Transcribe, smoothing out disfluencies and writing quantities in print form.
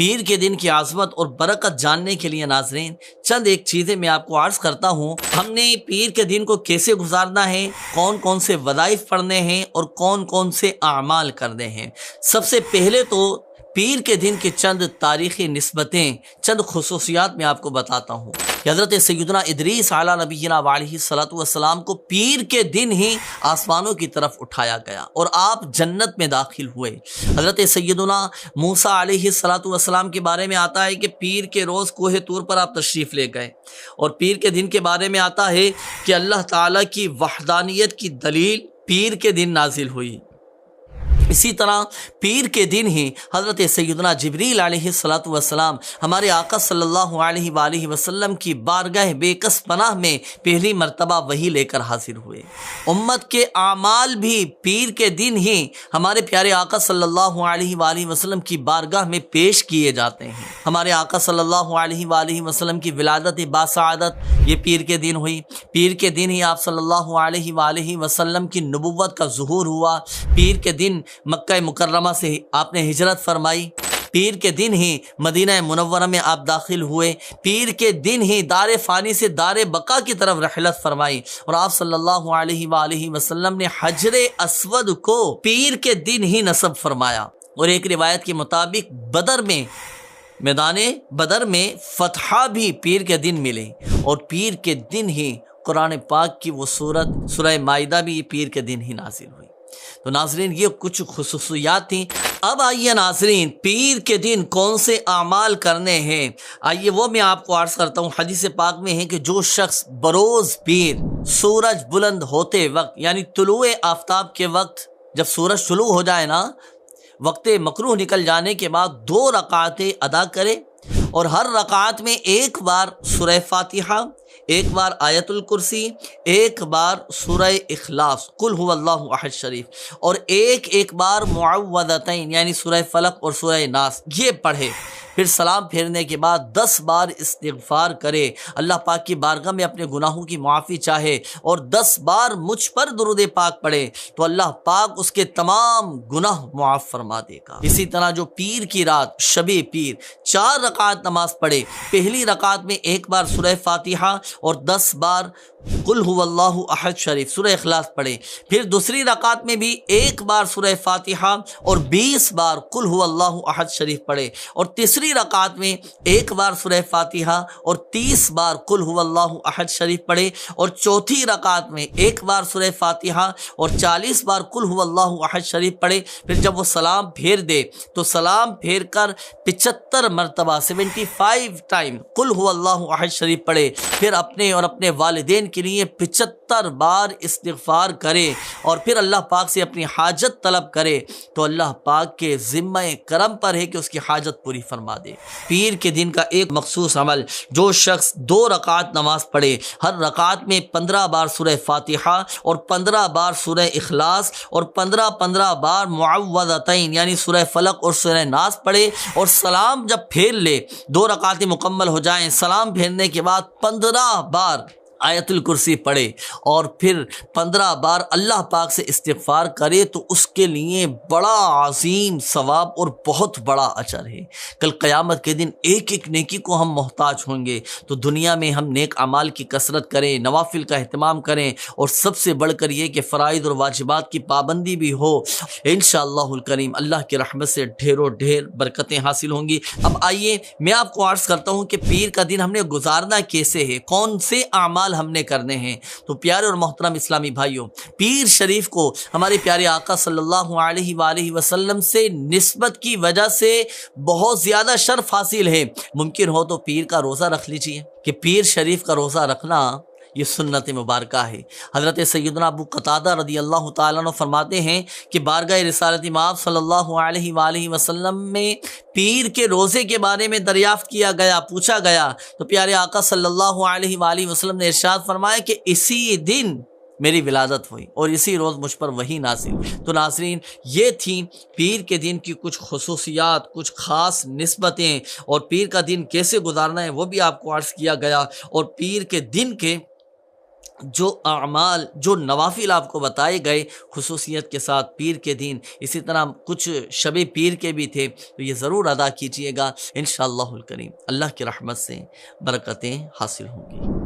پیر کے دن کی عظمت اور برکت جاننے کے لیے ناظرین چند ایک چیزیں میں آپ کو عرض کرتا ہوں۔ ہم نے پیر کے دن کو کیسے گزارنا ہے، کون کون سے وظائف پڑھنے ہیں اور کون کون سے اعمال کرنے ہیں۔ سب سے پہلے تو پیر کے دن کی چند تاریخی نسبتیں، چند خصوصیات میں آپ کو بتاتا ہوں کہ حضرت سیدنا ادریس علیہ نبینا علیہ الصلوۃ والسلام کو پیر کے دن ہی آسمانوں کی طرف اٹھایا گیا اور آپ جنت میں داخل ہوئے۔ حضرت سیدنا موسیٰ علیہ الصلوۃ والسلام کے بارے میں آتا ہے کہ پیر کے روز کوہ طور پر آپ تشریف لے گئے، اور پیر کے دن کے بارے میں آتا ہے کہ اللہ تعالیٰ کی وحدانیت کی دلیل پیر کے دن نازل ہوئی۔ اسی طرح پیر کے دن ہی حضرت سیدنا جبریل علیہ الصلوۃ والسلام ہمارے آقا صلی اللہ علیہ وآلہ وسلم کی بارگاہ بے کس پناہ میں پہلی مرتبہ وحی لے کر حاضر ہوئے۔ امت کے اعمال بھی پیر کے دن ہی ہمارے پیارے آقا صلی اللہ علیہ وآلہ وسلم کی بارگاہ میں پیش کیے جاتے ہیں۔ ہمارے آقا صلی اللہ علیہ وآلہ وسلم کی ولادت باسعادت یہ پیر کے دن ہوئی۔ پیر کے دن ہی آپ صلی اللہ علیہ وآلہ وسلم کی نبوت کا ظہور ہوا۔ پیر کے دن مکہ مکرمہ سے آپ نے ہجرت فرمائی۔ پیر کے دن ہی مدینہ منورہ میں آپ داخل ہوئے۔ پیر کے دن ہی دار فانی سے دار بقا کی طرف رحلت فرمائی، اور آپ صلی اللہ علیہ وآلہ وسلم نے حجر اسود کو پیر کے دن ہی نصب فرمایا۔ اور ایک روایت کے مطابق میدان بدر میں فتح بھی پیر کے دن ملے، اور پیر کے دن ہی قرآن پاک کی وہ سورہ مائدہ بھی پیر کے دن ہی نازل ہوئی۔ تو ناظرین یہ کچھ خصوصیات تھیں۔ اب آئیے ناظرین پیر کے دن کون سے اعمال کرنے ہیں، آئیے وہ میں آپ کو عرض کرتا ہوں۔ حدیث پاک میں ہے کہ جو شخص بروز پیر سورج بلند ہوتے وقت، یعنی طلوع آفتاب کے وقت جب سورج طلوع ہو جائے نا، وقت مکروہ نکل جانے کے بعد 2 رکعتیں ادا کرے، اور ہر رکعت میں ایک بار سورہ فاتحہ، ایک بار آیت الکرسی، ایک بار سورہ اخلاص قل هو اللہ احد شریف، اور ایک بار معوذتین یعنی سورہ فلق اور سورہ ناس یہ پڑھے۔ پھر سلام پھیرنے کے بعد 10 بار استغفار کرے، اللہ پاک کی بارگاہ میں اپنے گناہوں کی معافی چاہے، اور 10 بار مجھ پر درود پاک پڑھے تو اللہ پاک اس کے تمام گناہ معاف فرما دے گا۔ اسی طرح جو پیر کی رات شب پیر 4 رکعت نماز پڑھے، پہلی رکعت میں ایک بار سورہ فاتحہ اور 10 بار قل هو اللہ احد شریف سورہ اخلاص پڑھے، پھر دوسری رکعت میں بھی ایک بار سورہ فاتحہ اور 20 بار قل هو اللہ احد شریف پڑھے، اور تیسری رکعت میں ایک بار سورہ فاتحہ اور 30 بار قل هو اللہ احد شریف پڑھے، اور چوتھی رکعت میں ایک بار سورہ فاتحہ اور 40 بار قل هو اللہ احد شریف پڑھے۔ پھر جب وہ سلام پھیر دے تو سلام پھیر کر 75 مرتبہ 75 ٹائم قل هو اللہ احد شریف پڑھے، پھر اپنے اور اپنے والدین کے لیے 75 بار استغفار کرے، اور پھر اللہ پاک سے اپنی حاجت طلب کرے، تو اللہ پاک کے ذمہ کرم پر ہے کہ اس کی حاجت پوری فرما دے۔ پیر کے دن کا ایک مخصوص عمل، جو شخص 2 رکعت نماز پڑھے، ہر رکعت میں 15 بار سورہ فاتحہ اور 15 بار سورہ اخلاص اور 15 بار معوذتین یعنی سورہ فلق اور سورہ ناس پڑھے، اور سلام جب پھیر لے، 2 رکعتیں مکمل ہو جائیں، سلام پھیرنے کے بعد 15 بار آیت الکرسی پڑھے، اور پھر 15 بار اللہ پاک سے استغفار کرے، تو اس کے لیے بڑا عظیم ثواب اور بہت بڑا اجر ہے۔ کل قیامت کے دن ایک ایک نیکی کو ہم محتاج ہوں گے، تو دنیا میں ہم نیک اعمال کی کثرت کریں، نوافل کا اہتمام کریں، اور سب سے بڑھ کر یہ کہ فرائض اور واجبات کی پابندی بھی ہو۔ انشاءاللہ الکریم اللہ کی رحمت سے ڈھیروں ڈھیر برکتیں حاصل ہوں گی۔ اب آئیے میں آپ کو عرض کرتا ہوں کہ پیر کا دن ہم نے گزارنا کیسے ہے، کون سے اعمال ہم نے کرنے ہیں۔ تو پیارے اور محترم اسلامی بھائیوں، پیر شریف کو ہمارے پیارے آقا صلی اللہ علیہ وآلہ وسلم سے نسبت کی وجہ سے بہت زیادہ شرف حاصل ہے۔ ممکن ہو تو پیر کا روزہ رکھ لیجئے، کہ پیر شریف کا روزہ رکھنا یہ سنت مبارکہ ہے۔ حضرت سیدنا ابو قتادہ رضی اللہ تعالیٰ عنہ فرماتے ہیں کہ بارگاہ رسالت مآب صلی اللہ علیہ وآلہ وسلم میں پیر کے روزے کے بارے میں دریافت کیا گیا، پوچھا گیا، تو پیارے آقا صلی اللہ علیہ وآلہ وسلم نے ارشاد فرمایا کہ اسی دن میری ولادت ہوئی اور اسی روز مجھ پر وحی نازل ہوئی۔ تو ناظرین یہ تھیں پیر کے دن کی کچھ خصوصیات، کچھ خاص نسبتیں، اور پیر کا دن کیسے گزارنا ہے وہ بھی آپ کو عرض کیا گیا، اور پیر کے دن کے جو اعمال جو نوافل آپ کو بتائے گئے خصوصیت کے ساتھ پیر کے دن، اسی طرح کچھ شب پیر کے بھی تھے، تو یہ ضرور ادا کیجیے گا، انشاءاللہ الکریم اللہ کی رحمت سے برکتیں حاصل ہوں گی۔